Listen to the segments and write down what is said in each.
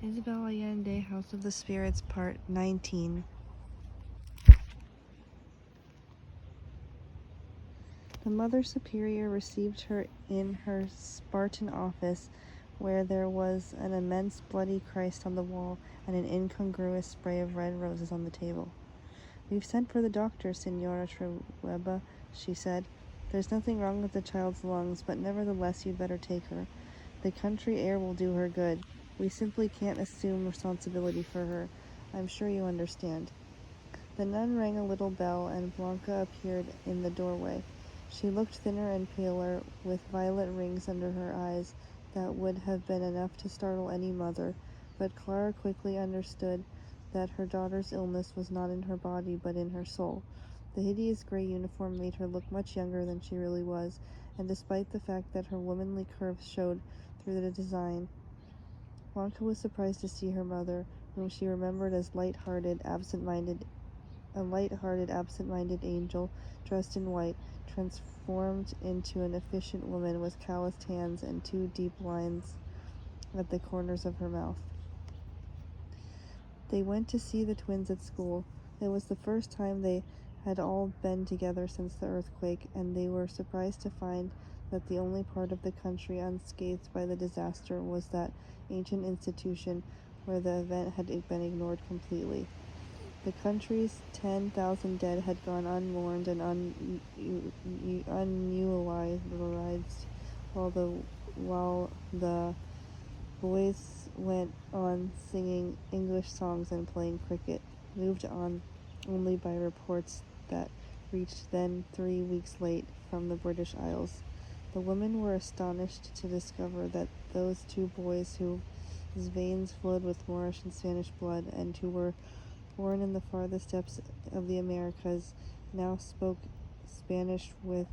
Isabel Allende, House of the Spirits, Part 19. The Mother Superior received her in her Spartan office, where there was an immense bloody Christ on the wall and an incongruous spray of red roses on the table. "We've sent for the doctor, Signora Trueba," she said. "There's nothing wrong with the child's lungs, but nevertheless you'd better take her. The country air will do her good. We simply can't assume responsibility for her. I'm sure you understand." The nun rang a little bell, and Blanca appeared in the doorway. She looked thinner and paler, with violet rings under her eyes that would have been enough to startle any mother, but Clara quickly understood that her daughter's illness was not in her body but in her soul. The hideous gray uniform made her look much younger than she really was, and despite the fact that her womanly curves showed through the design, Blanca was surprised to see her mother, whom she remembered as a light-hearted, absent-minded angel, dressed in white, transformed into an efficient woman with calloused hands and two deep lines at the corners of her mouth. They went to see the twins at school. It was the first time they had all been together since the earthquake, and they were surprised to find that the only part of the country unscathed by the disaster was that ancient institution where the event had been ignored completely. The country's 10,000 dead had gone unmourned and uneulized, while the boys went on singing English songs and playing cricket, moved on only by reports that reached them 3 weeks late from the British Isles. The women were astonished to discover that those two boys whose veins flowed with Moorish and Spanish blood, and who were born in the farthest depths of the Americas, now spoke Spanish with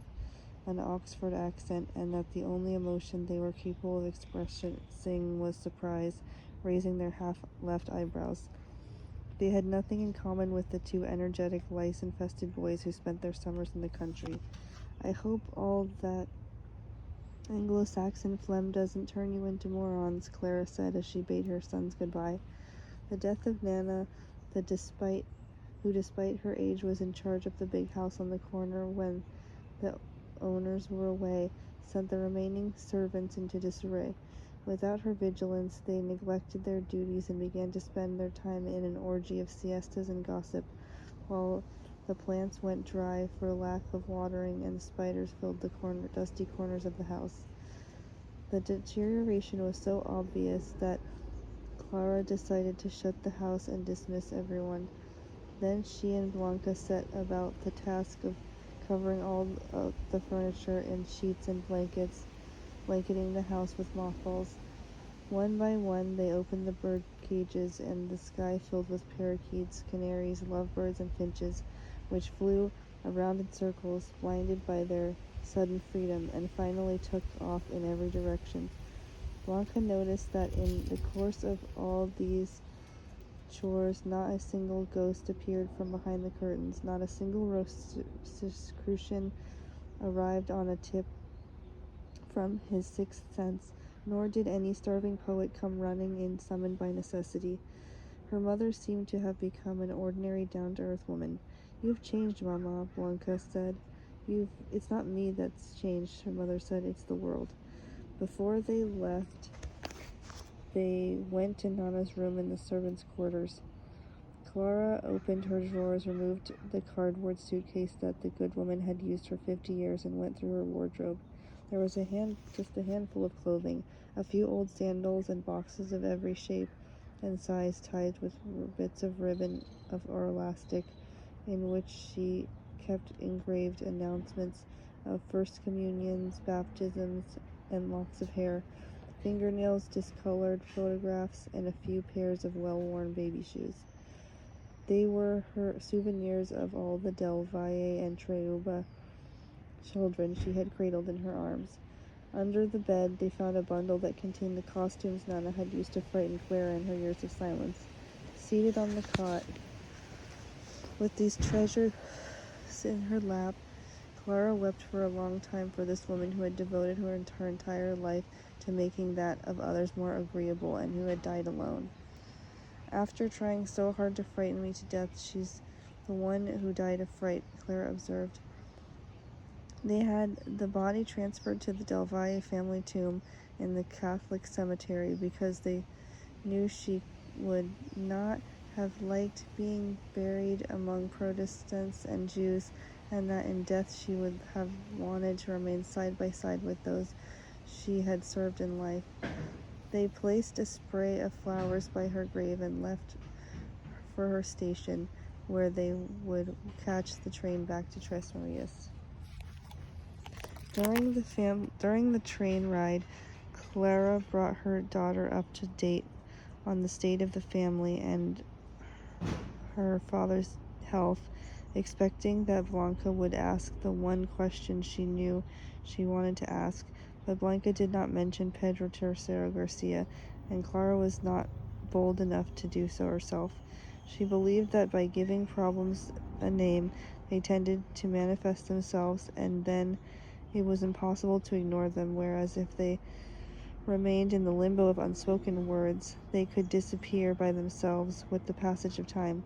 an Oxford accent, and that the only emotion they were capable of expressing was surprise, raising their half-left eyebrows. They had nothing in common with the two energetic, lice-infested boys who spent their summers in the country. "I hope all that Anglo-Saxon phlegm doesn't turn you into morons," Clara said as she bade her sons goodbye. The death of Nana, who despite her age was in charge of the big house on the corner when the owners were away, sent the remaining servants into disarray. Without her vigilance, they neglected their duties and began to spend their time in an orgy of siestas and gossip, while the plants went dry for lack of watering and the spiders filled the dusty corners of the house. The deterioration was so obvious that Clara decided to shut the house and dismiss everyone. Then she and Blanca set about the task of covering all of the furniture in sheets and blanketing the house with mothballs. One by one, they opened the bird cages, and the sky filled with parakeets, canaries, lovebirds, and finches, which flew around in circles, blinded by their sudden freedom, and finally took off in every direction. Blanca noticed that in the course of all these chores, not a single ghost appeared from behind the curtains, not a single Rosicrucian arrived on a tip from his sixth sense, nor did any starving poet come running in summoned by necessity. Her mother seemed to have become an ordinary down-to-earth woman. "You've changed, Mama," Blanca said. "It's not me that's changed," her mother said. "It's the world." Before they left, they went to Nana's room in the servants' quarters. Clara opened her drawers, removed the cardboard suitcase that the good woman had used for 50 years, and went through her wardrobe. There was just a handful of clothing, a few old sandals and boxes of every shape and size tied with bits of ribbon or elastic, in which she kept engraved announcements of first communions, baptisms, and locks of hair, fingernails, discolored photographs, and a few pairs of well-worn baby shoes. They were her souvenirs of all the Del Valle and Trueba children she had cradled in her arms. Under the bed, they found a bundle that contained the costumes Nana had used to frighten Clara in her years of silence. Seated on the cot, with these treasures in her lap, Clara wept for a long time for this woman who had devoted her entire life to making that of others more agreeable, and who had died alone. After trying so hard to frighten me to death, she's the one who died of fright, Clara observed. They had the body transferred to the Del Valle family tomb in the Catholic cemetery because they knew she would not have liked being buried among Protestants and Jews, and that in death she would have wanted to remain side by side with those she had served in life. They placed a spray of flowers by her grave and left for her station, where they would catch the train back to Tres Marias. During the train ride, Clara brought her daughter up to date on the state of the family and her father's health, expecting that Blanca would ask the one question she knew she wanted to ask. But Blanca did not mention Pedro Tercero Garcia, and Clara was not bold enough to do so herself. She believed that by giving problems a name, they tended to manifest themselves, and then it was impossible to ignore them, whereas if they remained in the limbo of unspoken words, they could disappear by themselves with the passage of time.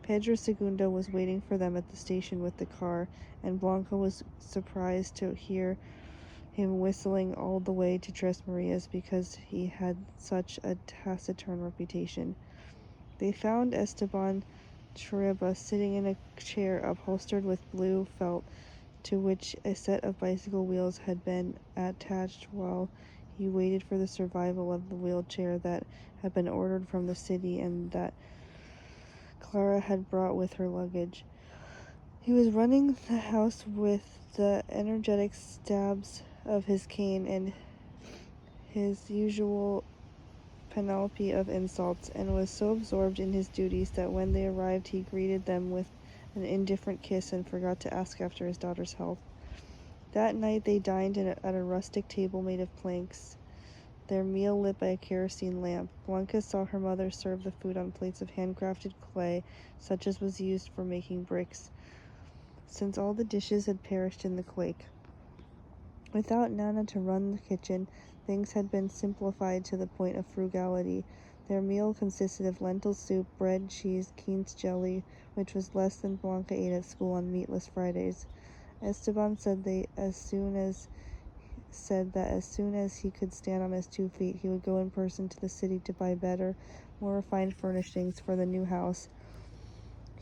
Pedro Segundo was waiting for them at the station with the car, and Blanca was surprised to hear him whistling all the way to Tres Marias because he had such a taciturn reputation. They found Esteban Chiriba sitting in a chair upholstered with blue felt, to which a set of bicycle wheels had been attached while he waited for the survival of the wheelchair that had been ordered from the city and that Clara had brought with her luggage. He was running the house with the energetic stabs of his cane and his usual panoply of insults, and was so absorbed in his duties that when they arrived he greeted them with an indifferent kiss and forgot to ask after his daughter's health. That night they dined at a rustic table made of planks, their meal lit by a kerosene lamp. Blanca saw her mother serve the food on plates of handcrafted clay, such as was used for making bricks, since all the dishes had perished in the quake. Without Nana to run the kitchen, things had been simplified to the point of frugality. Their meal consisted of lentil soup, bread, cheese, quince jelly, which was less than Blanca ate at school on meatless Fridays. Esteban said that as soon as he could stand on his 2 feet, he would go in person to the city to buy better, more refined furnishings for the new house.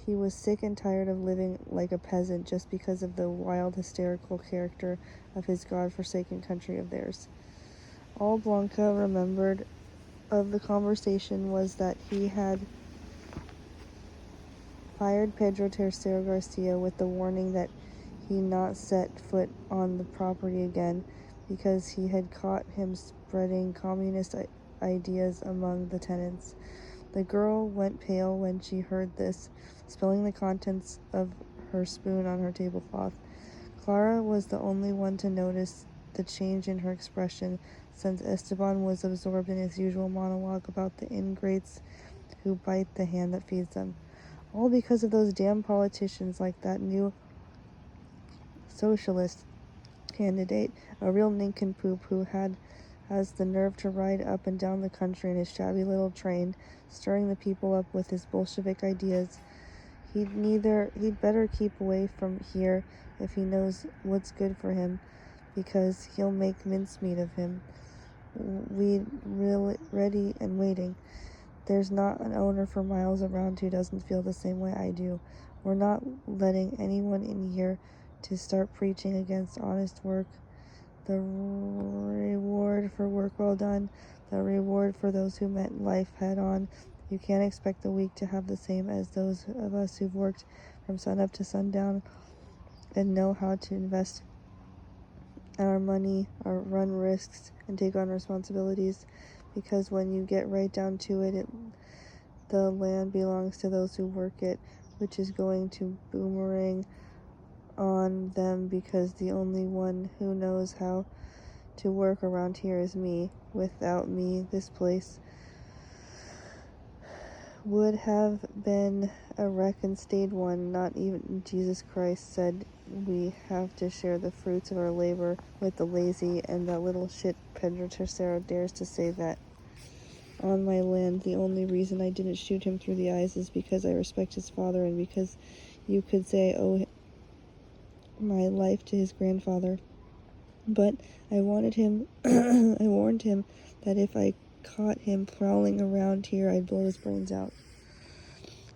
He was sick and tired of living like a peasant just because of the wild, hysterical character of his God-forsaken country of theirs. All Blanca remembered of the conversation was that he had fired Pedro Tercero Garcia with the warning that he not set foot on the property again, because he had caught him spreading communist ideas among the tenants. The girl went pale when she heard this, spilling the contents of her spoon on her tablecloth. Clara was the only one to notice the change in her expression, since Esteban was absorbed in his usual monologue about the ingrates who bite the hand that feeds them. All because of those damn politicians like that new socialist candidate, a real nincompoop who has the nerve to ride up and down the country in his shabby little train, stirring the people up with his Bolshevik ideas. He'd better keep away from here if he knows what's good for him, because he'll make mincemeat of him. We'd really ready and waiting. There's not an owner for miles around who doesn't feel the same way I do. We're not letting anyone in here to start preaching against honest work. The reward for work well done, the reward for those who met life head on. You can't expect the weak to have the same as those of us who've worked from sunup to sundown and know how to invest our money, or run risks, and take on responsibilities, because when you get right down to it, the land belongs to those who work it, which is going to boomerang on them, because the only one who knows how to work around here is me. Without me, this place would have been a wreck and stayed one. Not even Jesus Christ said we have to share the fruits of our labor with the lazy, and that little shit Pedro Tercero dares to say that on my land the only reason I didn't shoot him through the eyes is because I respect his father and because you could say I owe my life to his grandfather. But I wanted him, I warned him that if I caught him prowling around here, I'd blow his brains out.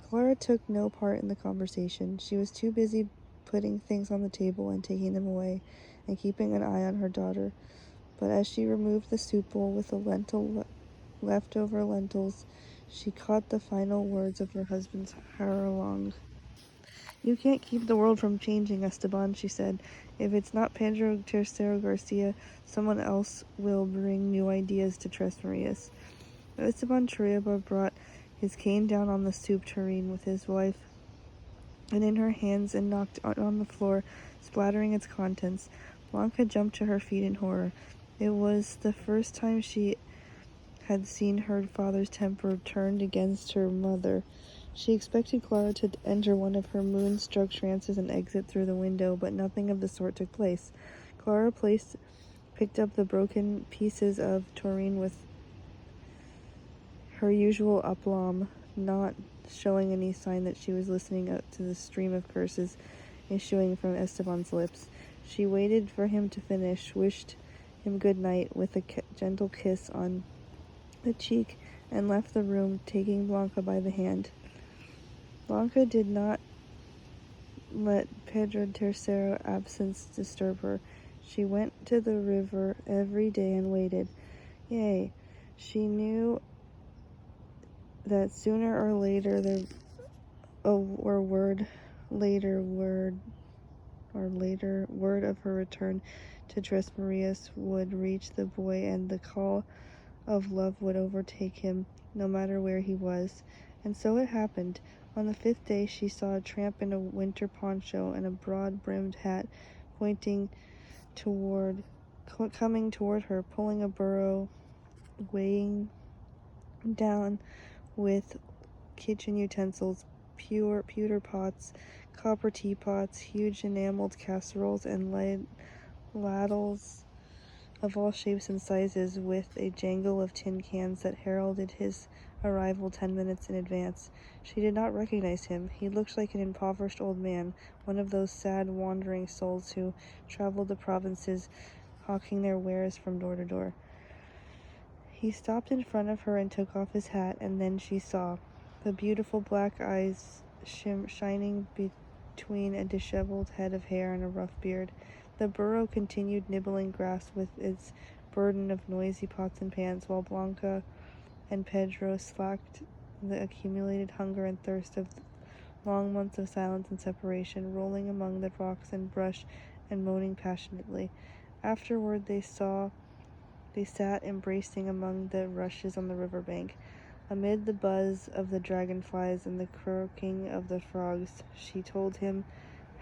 Clara took no part in the conversation. She was too busy putting things on the table and taking them away and keeping an eye on her daughter. But as she removed the soup bowl with the leftover lentils, she caught the final words of her husband's harangue. "You can't keep the world from changing, Esteban," she said. "If it's not Pedro Tercero Garcia, someone else will bring new ideas to Tres Marias." Esteban Churiba brought his cane down on the soup tureen with his wife and in her hands and knocked it on the floor, splattering its contents. Blanca jumped to her feet in horror. It was the first time she had seen her father's temper turned against her mother. She expected Clara to enter one of her moon-struck trances and exit through the window, but nothing of the sort took place. Clara picked up the broken pieces of tureen with her usual aplomb, not showing any sign that she was listening up to the stream of curses issuing from Esteban's lips. She waited for him to finish, wished him good night with a gentle kiss on the cheek, and left the room, taking Blanca by the hand. Blanca did not let Pedro Tercero absence disturb her. She went to the river every day and waited. Yea, she knew that sooner or later word of her return to Tres Marias would reach the boy, and the call of love would overtake him no matter where he was. And so it happened. On the 5th day she saw a tramp in a winter poncho and a broad-brimmed hat coming toward her, pulling a burro, weighing down with kitchen utensils, pewter pots, copper teapots, huge enameled casseroles, and ladles of all shapes and sizes, with a jangle of tin cans that heralded his arrival 10 minutes in advance. She did not recognize him. He looked like an impoverished old man, one of those sad wandering souls who traveled the provinces hawking their wares from door to door. He stopped in front of her and took off his hat, and then she saw the beautiful black eyes shining between a disheveled head of hair and a rough beard. The burro continued nibbling grass with its burden of noisy pots and pans, while Blanca and Pedro slacked the accumulated hunger and thirst of long months of silence and separation, rolling among the rocks and brush and moaning passionately. Afterward they sat embracing among the rushes on the river bank. Amid the buzz of the dragonflies and the croaking of the frogs, she told him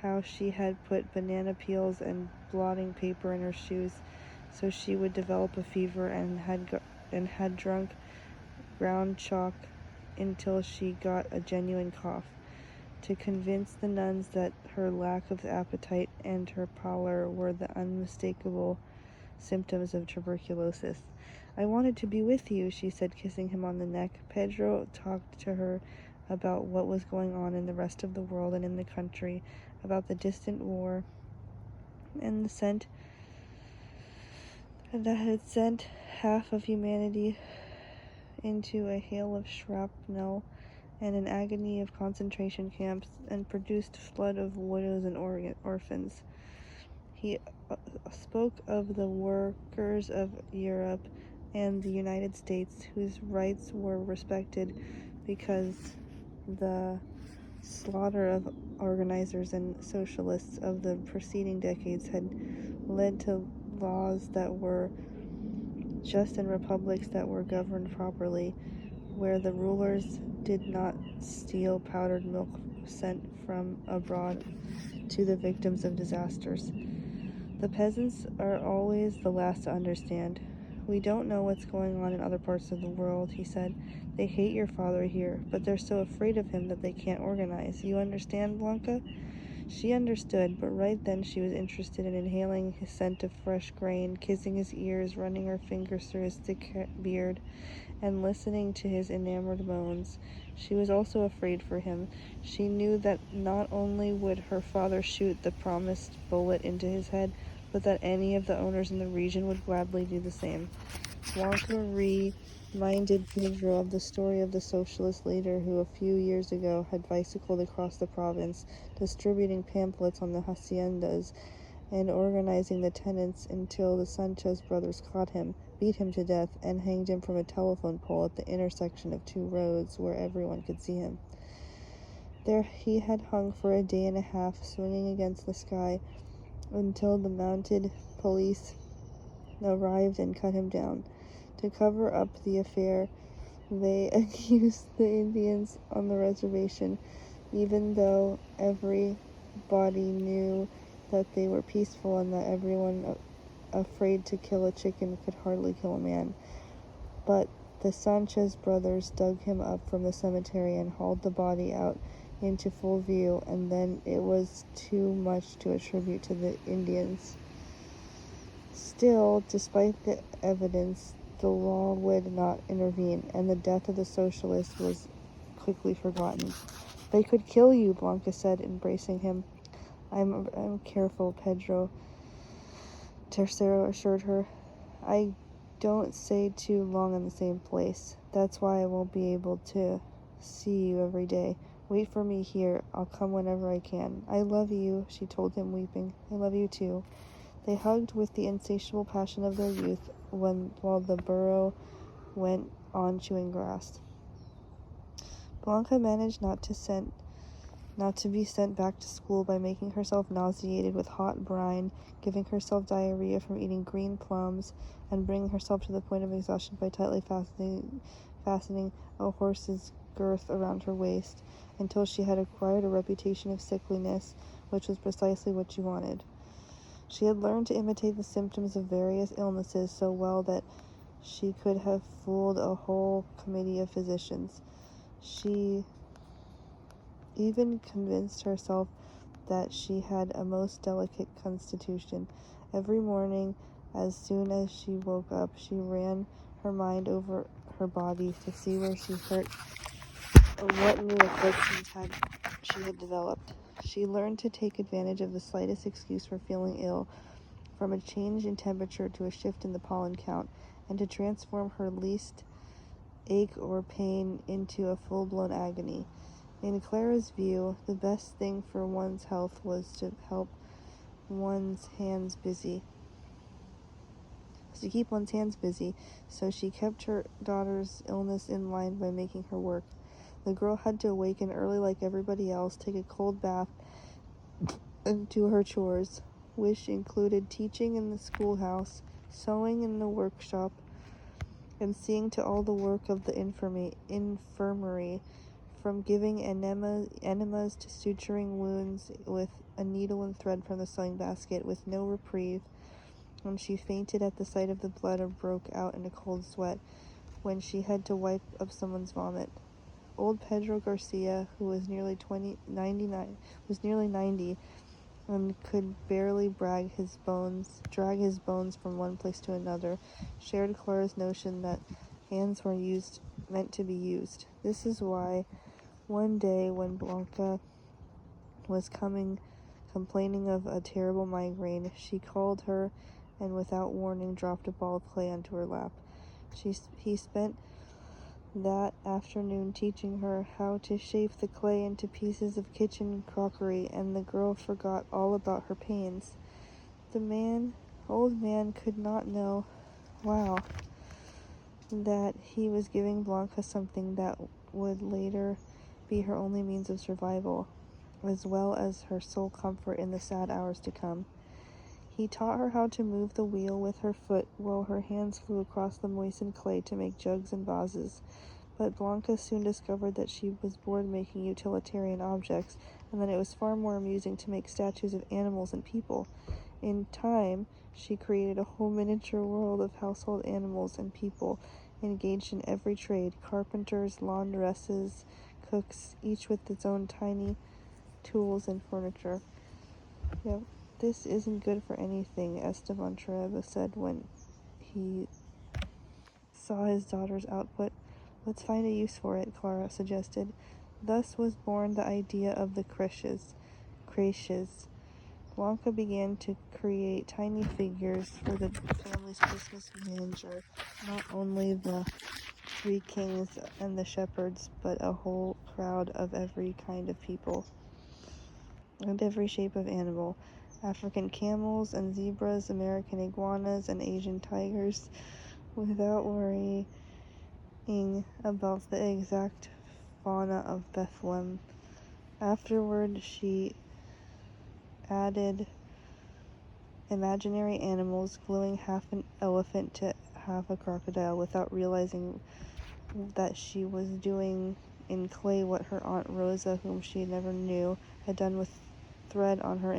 how she had put banana peels and blotting paper in her shoes so she would develop a fever, and had drunk ground chalk until she got a genuine cough, to convince the nuns that her lack of appetite and her pallor were the unmistakable symptoms of tuberculosis. "I wanted to be with you," she said, kissing him on the neck. Pedro talked to her about what was going on in the rest of the world and in the country, about the distant war and the scent that had sent half of humanity into a hail of shrapnel and an agony of concentration camps, and produced a flood of widows and orphans. He spoke of the workers of Europe and the United States, whose rights were respected because the slaughter of organizers and socialists of the preceding decades had led to laws that were just and republics that were governed properly, where the rulers did not steal powdered milk sent from abroad to the victims of disasters. "The peasants are always the last to understand. We don't know what's going on in other parts of the world," he said. "They hate your father here, but they're so afraid of him that they can't organize. You understand, Blanca?" She understood, but right then she was interested in inhaling his scent of fresh grain, kissing his ears, running her fingers through his thick beard, and listening to his enamored moans. She was also afraid for him. She knew that not only would her father shoot the promised bullet into his head, but that any of the owners in the region would gladly do the same. Blanca reminded Pedro of the story of the socialist leader who a few years ago had bicycled across the province, distributing pamphlets on the haciendas and organizing the tenants until the Sanchez brothers caught him, beat him to death, and hanged him from a telephone pole at the intersection of two roads where everyone could see him. There he had hung for a day and a half, swinging against the sky, until the mounted police arrived and cut him down. To cover up the affair, they accused the Indians on the reservation, even though everybody knew that they were peaceful and that everyone afraid to kill a chicken could hardly kill a man. But the Sanchez brothers dug him up from the cemetery and hauled the body out into full view, and then it was too much to attribute to the Indians. Still, despite the evidence, the law would not intervene, and the death of the socialist was quickly forgotten. "They could kill you," Blanca said, embracing him. I'm careful, Pedro, Tercero assured her. "I don't stay too long in the same place. That's why I won't be able to see you every day. Wait for me here. I'll come whenever I can." "I love you," she told him, weeping. "I love you too." They hugged with the insatiable passion of their youth while the burro went on chewing grass. Blanca managed not to be sent back to school by making herself nauseated with hot brine, giving herself diarrhea from eating green plums, and bringing herself to the point of exhaustion by tightly fastening a horse's girth around her waist, until she had acquired a reputation of sickliness, which was precisely what she wanted. She had learned to imitate the symptoms of various illnesses so well that she could have fooled a whole committee of physicians. She even convinced herself that she had a most delicate constitution. Every morning, as soon as she woke up, she ran her mind over her body to see where she hurt or what new afflictions she had developed. She learned to take advantage of the slightest excuse for feeling ill, from a change in temperature to a shift in the pollen count, and to transform her least ache or pain into a full-blown agony. In Clara's view, the best thing for one's health was to help one's hands busy. To keep one's hands busy, so she kept her daughter's illness in line by making her work. The girl had to awaken early like everybody else, take a cold bath, and do her chores, which included teaching in the schoolhouse, sewing in the workshop, and seeing to all the work of the infirmary, from giving enemas to suturing wounds with a needle and thread from the sewing basket, with no reprieve, when she fainted at the sight of the blood or broke out in a cold sweat, when she had to wipe up someone's vomit. Old Pedro Garcia, who was nearly 90, and could barely drag his bones from one place to another, shared Clara's notion that hands were meant to be used. This is why, one day when Blanca was complaining of a terrible migraine, she called her and without warning dropped a ball of clay onto her lap. He spent that afternoon teaching her how to shape the clay into pieces of kitchen crockery, and the girl forgot all about her pains. The old man could not know, that he was giving Blanca something that would later be her only means of survival, as well as her sole comfort in the sad hours to come. He taught her how to move the wheel with her foot while her hands flew across the moistened clay to make jugs and vases. But Blanca soon discovered that she was bored making utilitarian objects, and that it was far more amusing to make statues of animals and people. In time, she created a whole miniature world of household animals and people, engaged in every trade: carpenters, laundresses, cooks, each with its own tiny tools, and furniture. Yeah, this isn't good for anything, Esteban Trueba said when he saw his daughter's output. Let's find a use for it, Clara suggested. Thus was born the idea of the creches. Blanca began to create tiny figures for the family's Christmas manager, not only the three kings and the shepherds, but a whole crowd of every kind of people and every shape of animal. African camels and zebras, American iguanas and Asian tigers, without worrying about the exact fauna of Bethlehem. Afterward, she added imaginary animals, gluing half an elephant to half a crocodile without realizing that she was doing in clay what her Aunt Rosa, whom she never knew, had done with thread on her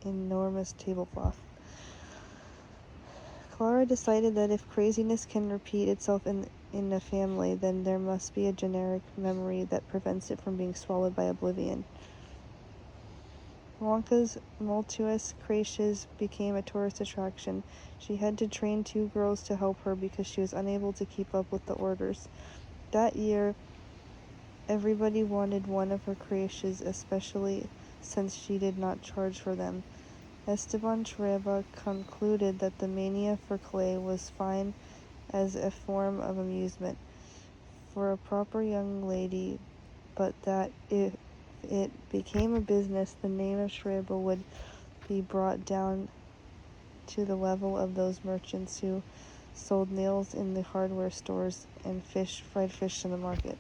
enormous tablecloth. Clara decided that if craziness can repeat itself in a family, then there must be a generic memory that prevents it from being swallowed by oblivion. Blanca's multituous creches became a tourist attraction. She had to train 2 girls to help her because she was unable to keep up with the orders. That year, everybody wanted one of her creches, especially since she did not charge for them. Esteban Trueba concluded that the mania for clay was fine as a form of amusement for a proper young lady, but that if it became a business, the name of Trueba would be brought down to the level of those merchants who sold nails in the hardware stores and fried fish in the market.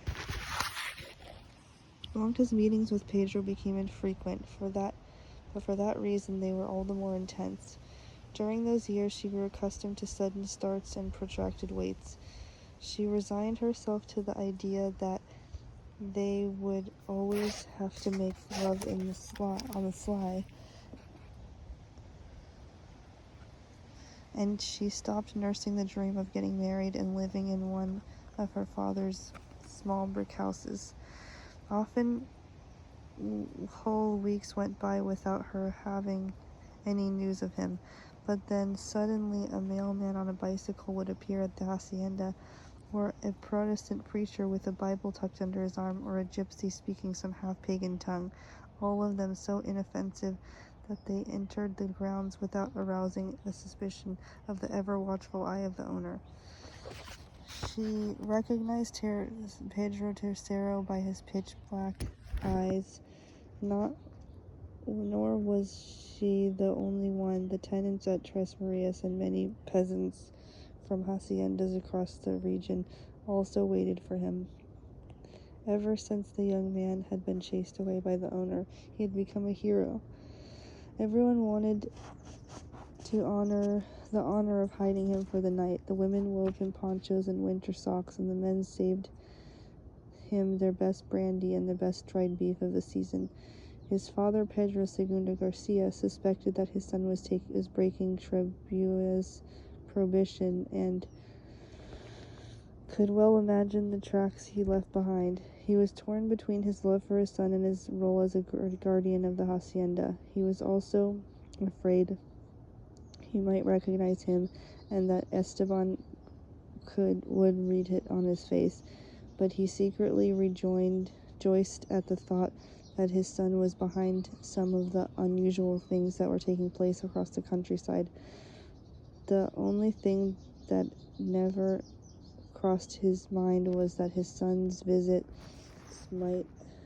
Blanca's meetings with Pedro became infrequent, but for that reason they were all the more intense. During those years she grew accustomed to sudden starts and protracted waits. She resigned herself to the idea that they would always have to make love on the sly, and she stopped nursing the dream of getting married and living in one of her father's small brick houses. Often whole weeks went by without her having any news of him, but then suddenly a mailman on a bicycle would appear at the hacienda, or a Protestant preacher with a Bible tucked under his arm, or a gypsy speaking some half-pagan tongue, all of them so inoffensive that they entered the grounds without arousing a suspicion of the ever-watchful eye of the owner. She recognized Pedro Tercero by his pitch-black eyes, nor was she the only one. The tenants at Tres Marias and many peasants from haciendas across the region also waited for him. Ever since the young man had been chased away by the owner, he had become a hero. Everyone wanted to honor of hiding him for the night. The women wove him ponchos and winter socks, and the men saved him their best brandy and the best dried beef of the season. His father, Pedro Segunda Garcia, suspected that his son was breaking Trebua's prohibition, and could well imagine the tracks he left behind. He was torn between his love for his son and his role as a guardian of the hacienda. He was also afraid he might recognize him, and that Esteban would read it on his face, but he secretly rejoiced at the thought that his son was behind some of the unusual things that were taking place across the countryside. The only thing that never crossed his mind was that his son's visit might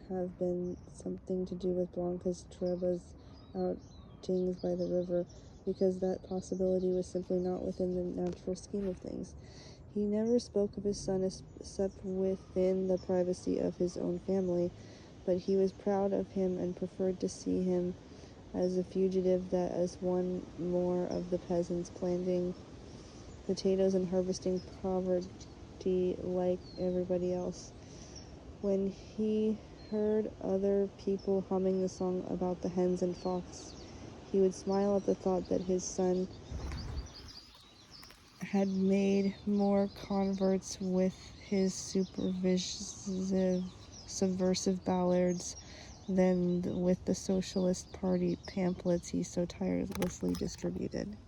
have been something to do with Trueba's outings by the river, because that possibility was simply not within the natural scheme of things. He never spoke of his son except within the privacy of his own family, but he was proud of him and preferred to see him as a fugitive than as one more of the peasants planting potatoes and harvesting poverty like everybody else. When he heard other people humming the song about the hens and fox, he would smile at the thought that his son had made more converts with his subversive ballads than with the Socialist Party pamphlets he so tirelessly distributed.